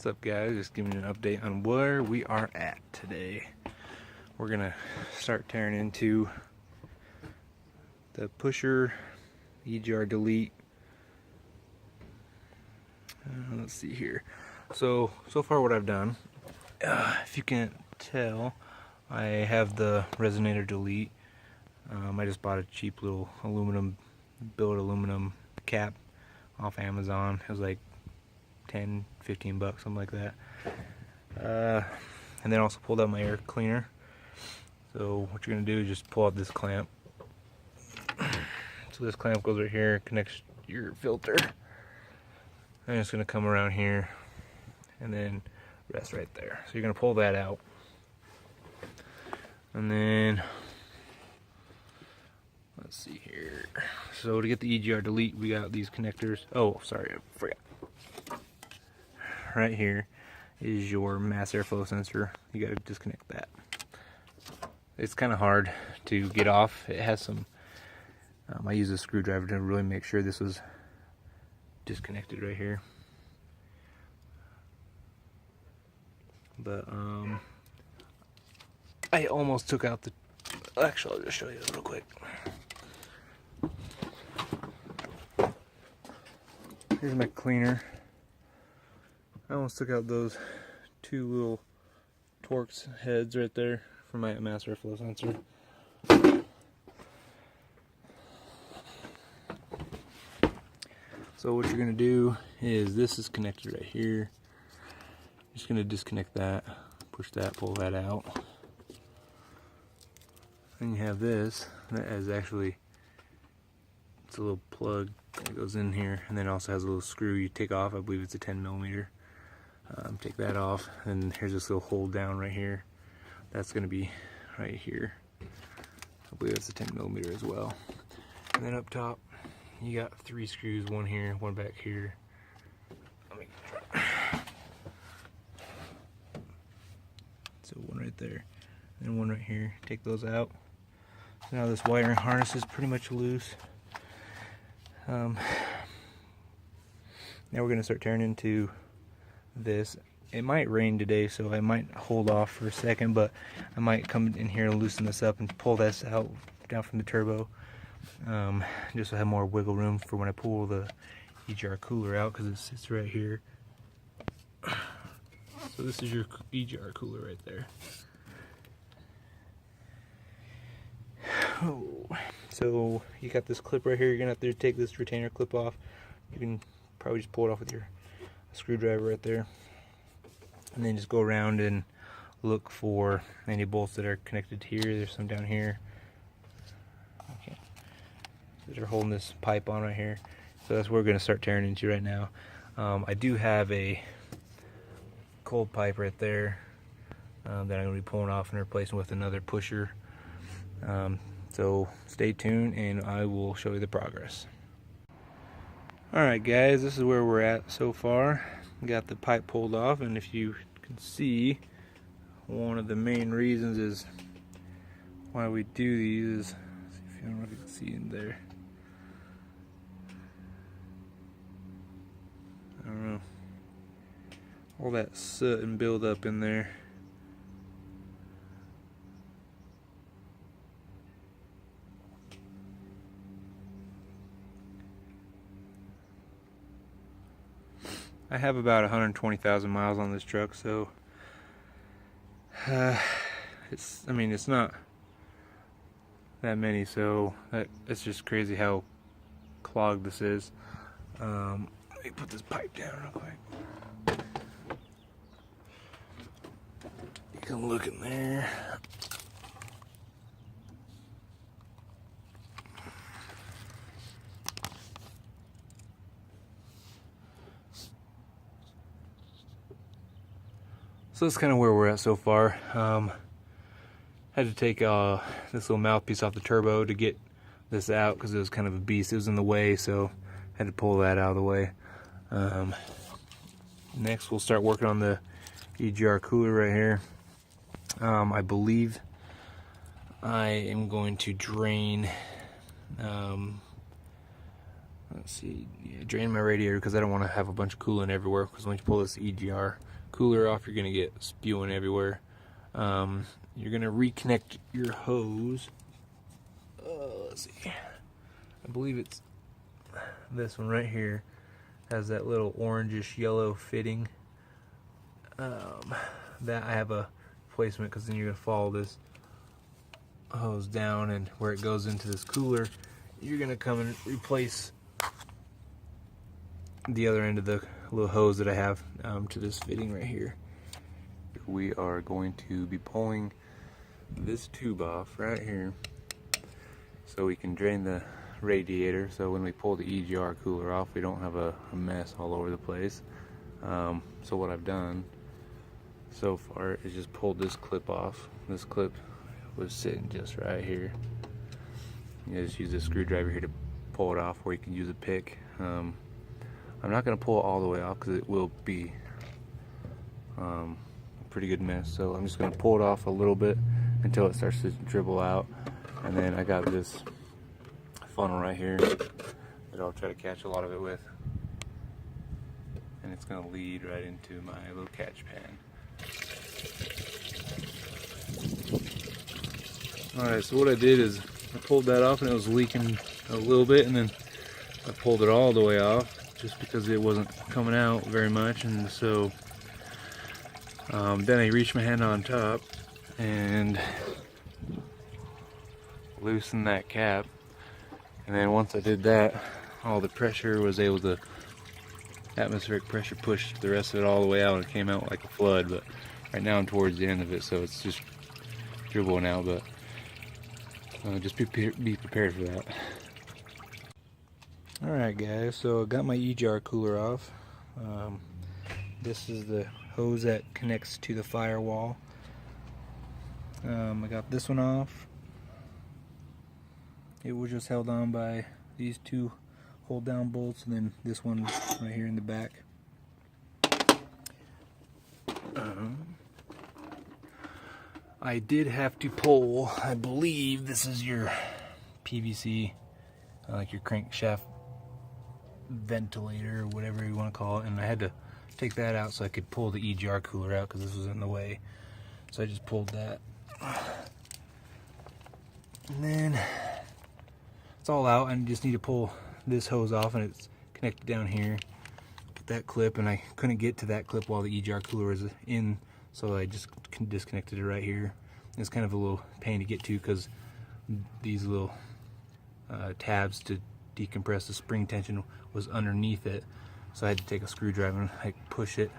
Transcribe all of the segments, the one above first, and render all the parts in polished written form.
What's up, guys? Just giving you an update on where we are at today. We're gonna start tearing into the pusher EGR delete. Let's see here. So far what I've done, if you can't tell, I have the resonator delete. I just bought a cheap little billet aluminum cap off Amazon. It was like 10-15 bucks, something like that. And then also pulled out my air cleaner. So what you're gonna do is just pull out this clamp. So this clamp goes right here, connects your filter, and it's gonna come around here and then rest right there. So you're gonna pull that out, and then let's see here. So to get the EGR delete, we got these connectors. Oh, sorry, I forgot. Right here is your mass airflow sensor. You got to disconnect that. It's kind of hard to get off. It has some I use a screwdriver to really make sure this was disconnected right here. But I almost took out the, actually I'll just show you real quick. Here's my cleaner. I almost took out those two little Torx heads right there for my mass airflow sensor. So what you're going to do is, this is connected right here. You're just going to disconnect that, push that, pull that out. Then you have this, that is actually, it's a little plug that goes in here, and then it also has a little screw you take off. I believe it's a 10mm. Take that off, and here's this little hold down right here. That's going to be right here. I believe that's a 10mm as well. And then up top, you got 3 screws, one here, one back here. Let me try. So one right there, and one right here. Take those out. So now this wiring harness is pretty much loose. Now we're going to start tearing into this. It might rain today, so I might hold off for a second, but I might come in here and loosen this up and pull this out down from the turbo, just to have more wiggle room for when I pull the EGR cooler out, because it sits right here. So this is your EGR cooler right there. Oh. So you got this clip right here. You're gonna have to take this retainer clip off. You can probably just pull it off with your screwdriver right there, and then just go around and look for any bolts that are connected here. There's some down here. Okay, so they're holding this pipe on right here. So that's what we're going to start tearing into right now. I do have a cold pipe right there that I'm going to be pulling off and replacing with another pusher. So stay tuned and I will show you the progress. Alright guys, this is where we're at so far. We got the pipe pulled off, and if you can see, one of the main reasons is why we do these is, see if you can see in there. I don't know. All that soot and build up in there. I have about 120,000 miles on this truck, so it's not that many, so it's just crazy how clogged this is. Let me put this pipe down real quick. You can look in there. So that's kind of where we're at so far. Had to take this little mouthpiece off the turbo to get this out because it was kind of a beast. It was in the way, so had to pull that out of the way. Next we'll start working on the EGR cooler right here. I believe I am going to drain let's see, yeah, drain my radiator because I don't want to have a bunch of coolant everywhere, because once you pull this EGR cooler off, you're going to get spewing everywhere. You're going to reconnect your hose. Let's see, I believe it's this one right here, has that little orangish yellow fitting. That I have a replacement, because then you're going to follow this hose down, and where it goes into this cooler, you're going to come and replace the other end of the little hose that I have to this fitting right here. We are going to be pulling this tube off right here so we can drain the radiator, so when we pull the EGR cooler off, we don't have a mess all over the place. So what I've done so far is just pulled this clip off. This clip was sitting just right here. You just use a screwdriver here to pull it off, or you can use a pick. I'm not going to pull it all the way off because it will be a pretty good mess, so I'm just going to pull it off a little bit until it starts to dribble out. And then I got this funnel right here that I'll try to catch a lot of it with, and it's going to lead right into my little catch pan. Alright, so what I did is I pulled that off, and it was leaking a little bit, and then I pulled it all the way off just because it wasn't coming out very much. And so then I reached my hand on top and loosened that cap, and then once I did that, all the pressure was able to, atmospheric pressure pushed the rest of it all the way out, and it came out like a flood. But right now I'm towards the end of it, so it's just dribbling out, but just be prepared for that. Alright guys, so I got my EGR cooler off. This is the hose that connects to the firewall. I got this one off. It was just held on by these two hold down bolts, and then this one right here in the back. I did have to pull, I believe this is your PVC, like your crankshaft ventilator or whatever you want to call it, and I had to take that out so I could pull the EGR cooler out because this was in the way. So I just pulled that, and then it's all out. I just need to pull this hose off, and it's connected down here. Put that clip, and I couldn't get to that clip while the EGR cooler was in, so I just disconnected it right here. It's kind of a little pain to get to because these little tabs to decompress the spring tension was underneath it, so I had to take a screwdriver and like push it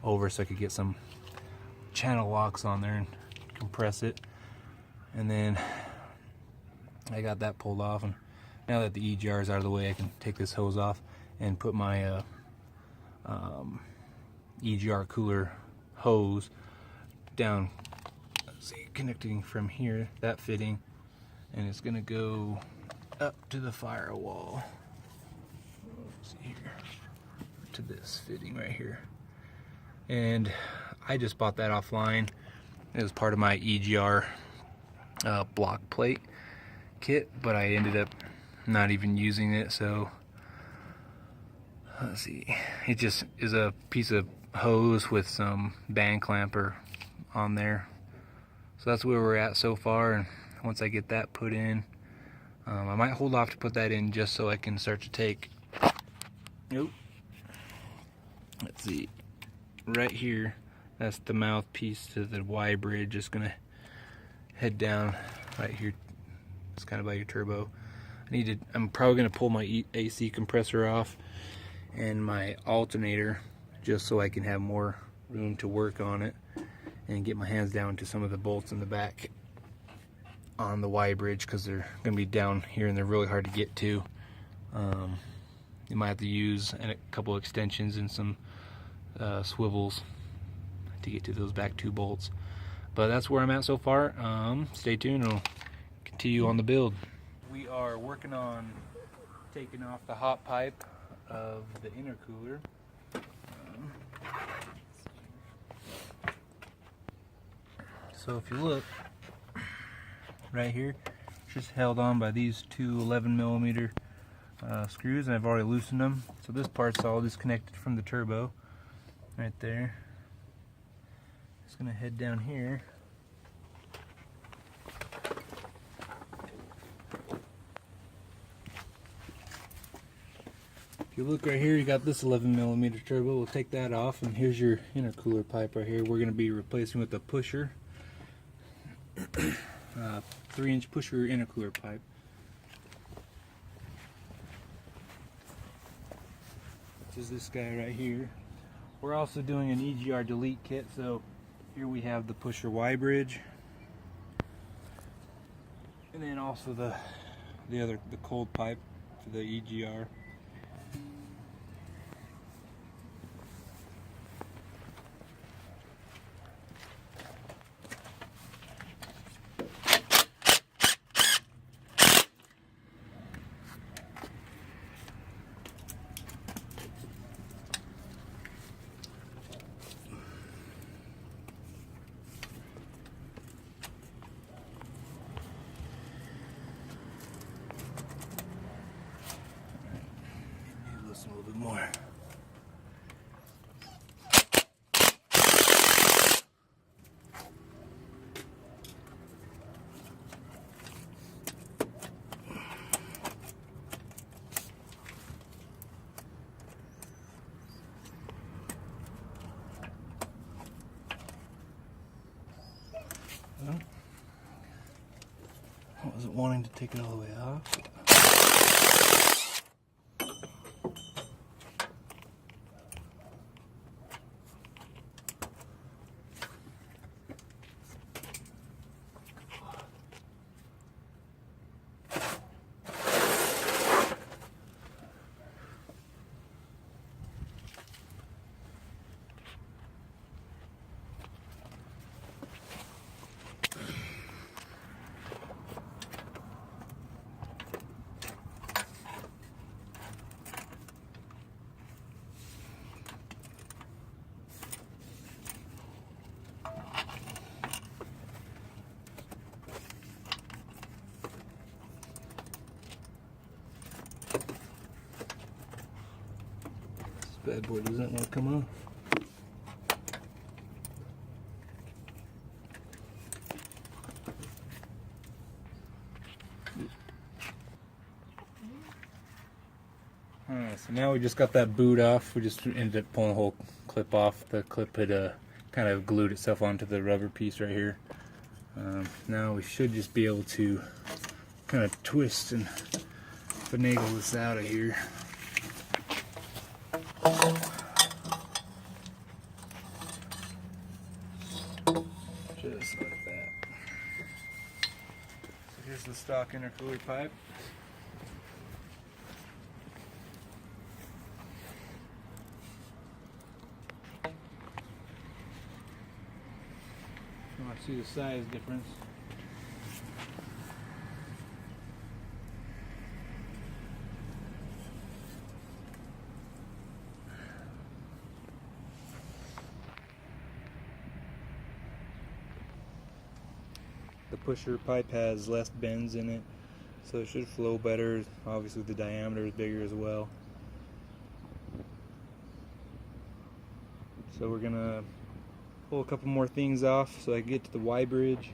over so I could get some channel locks on there and compress it. And then I got that pulled off, and now that the EGR is out of the way, I can take this hose off and put my EGR cooler hose down, let's see, connecting from here, that fitting, and it's gonna go up to the firewall. Let's see here, to this fitting right here. And I just bought that offline. It was part of my EGR block plate kit, but I ended up not even using it, so let's see, it just is a piece of hose with some band clamper on there. So that's where we're at so far, and once I get that put in, I might hold off to put that in just so I can start to take, nope, let's see, right here, that's the mouthpiece to the Y bridge. Just gonna head down right here, it's kind of by your turbo. I'm probably gonna pull my AC compressor off and my alternator just so I can have more room to work on it and get my hands down to some of the bolts in the back on the Y bridge, because they're going to be down here and they're really hard to get to. You might have to use a couple extensions and some swivels to get to those back two bolts. But that's where I'm at so far. Stay tuned and I'll continue on the build. We are working on taking off the hot pipe of the intercooler. So if you look right here, it's just held on by these two 11mm screws, and I've already loosened them. So this part's all disconnected from the turbo right there. Just gonna head down here. If you look right here, you got this 11mm turbo. We'll take that off, and here's your intercooler pipe right here. We're going to be replacing with a pusher, 3-inch pusher intercooler pipe. Which is this guy right here. We're also doing an EGR delete kit, so here we have the pusher Y bridge, and then also the cold pipe for the EGR. A little bit more. Well, I wasn't wanting to take it all the way off. Bad boy doesn't want to come off. Alright, so now we just got that boot off. We just ended up pulling the whole clip off. The clip had kind of glued itself onto the rubber piece right here. Now we should just be able to kind of twist and finagle this out of here. Just like that. So here's the stock intercooler pipe. You want to see the size difference. The pusher pipe has less bends in it, so it should flow better. Obviously the diameter is bigger as well. So we're gonna pull a couple more things off so I can get to the Y bridge,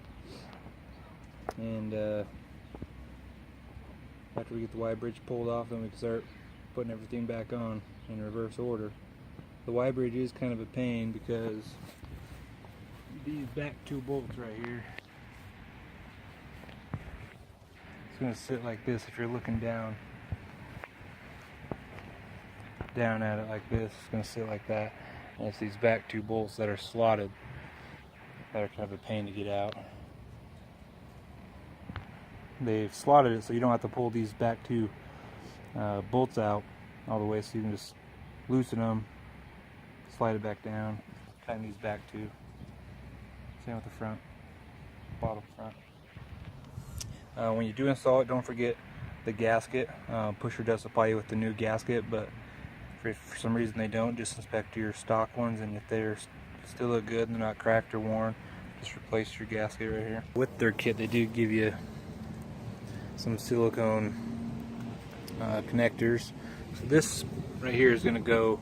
and after we get the Y bridge pulled off, then we can start putting everything back on in reverse order. The Y bridge is kind of a pain because these back two bolts right here, it's going to sit like this. If you're looking down at it like this, it's going to sit like that. And it's these back two bolts that are slotted that are kind of a pain to get out. They've slotted it so you don't have to pull these back two bolts out all the way, so you can just loosen them, slide it back down, tighten these back two. Same with the front, bottom front. When you do install it, don't forget the gasket. Pusher does supply you with the new gasket, but if for some reason they don't, just inspect your stock ones, and if they're still look good and they're not cracked or worn, just replace your gasket right here. With their kit, they do give you some silicone connectors. So this right here is going to go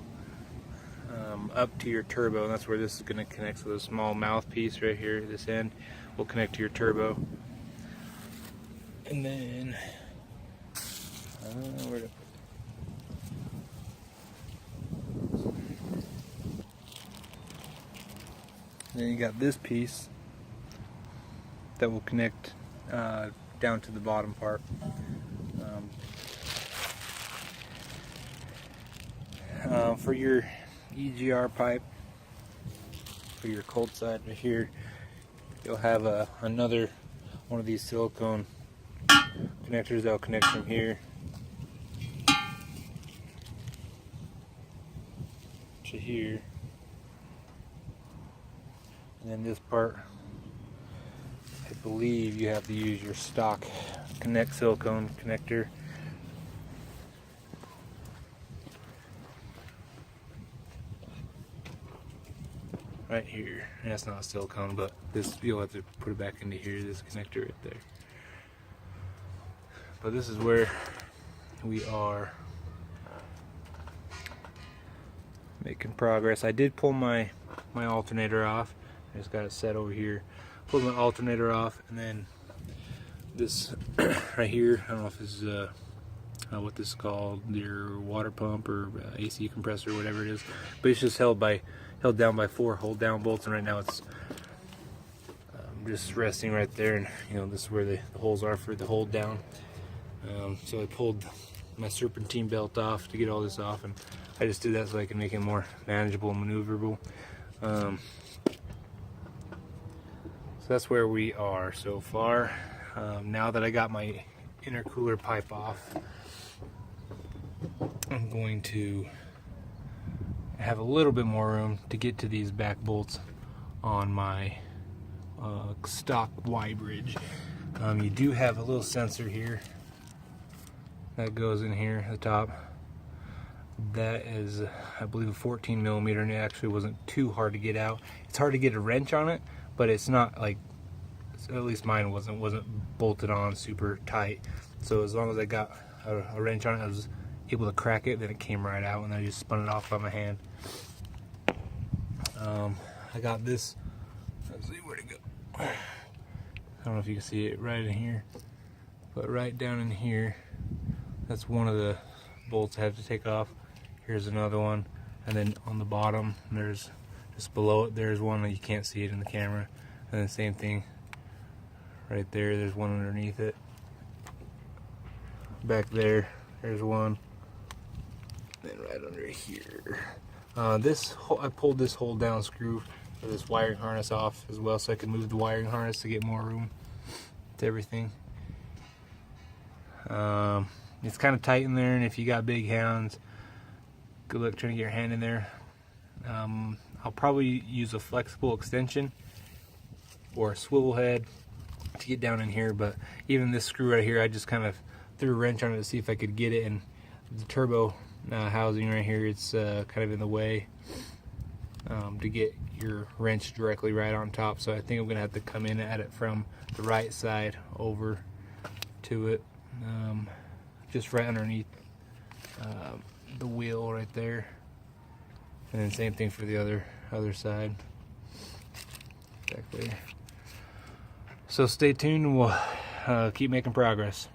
up to your turbo, and that's where this is going to connect. So the small mouthpiece right here, this end, will connect to your turbo. And then, where to put it? And then you got this piece that will connect down to the bottom part. For your EGR pipe, for your cold side right here, you'll have another one of these silicone connectors that will connect from here to here. And then this part, I believe you have to use your stock silicone connector. Right here, and that's not silicone, but this, you'll have to put it back into here, this connector right there. But this is where we are making progress. I did pull my alternator off. I just got it set over here. Pulled my alternator off, and then this right here, I don't know if this is what this is called, your water pump or AC compressor, whatever it is, but it's just held down by 4 hold down bolts, and right now it's just resting right there, and you know, this is where the holes are for the hold down. So I pulled my serpentine belt off to get all this off, and I just did that so I can make it more manageable and maneuverable. So that's where we are so far. Now that I got my intercooler pipe off, I'm going to have a little bit more room to get to these back bolts on my stock Y bridge. You do have a little sensor here that goes in here at the top. That is, I believe, a 14 millimeter, and it actually wasn't too hard to get out. It's hard to get a wrench on it, but it's not like, at least mine wasn't bolted on super tight. So as long as I got a wrench on it, I was able to crack it. Then it came right out, and I just spun it off by my hand. I got this. Let's see where to go. I don't know if you can see it right in here, but right down in here, that's one of the bolts I have to take off. Here's another one, and then on the bottom, there's just below it, there's one that you can't see it in the camera, and the same thing right there. There's one underneath it. Back there, there's one. Then right under here. I pulled this hold down screw for this wiring harness off as well, so I can move the wiring harness to get more room to everything. It's kind of tight in there, and if you got big hands, good luck trying to get your hand in there. I'll probably use a flexible extension or a swivel head to get down in here, but even this screw right here, I just kind of threw a wrench on it to see if I could get it, and the turbo housing right here, it's kind of in the way to get your wrench directly right on top. So I think I'm gonna have to come in at it from the right side over to it, just right underneath the wheel right there, and then same thing for the other side back there. So stay tuned, and we'll keep making progress.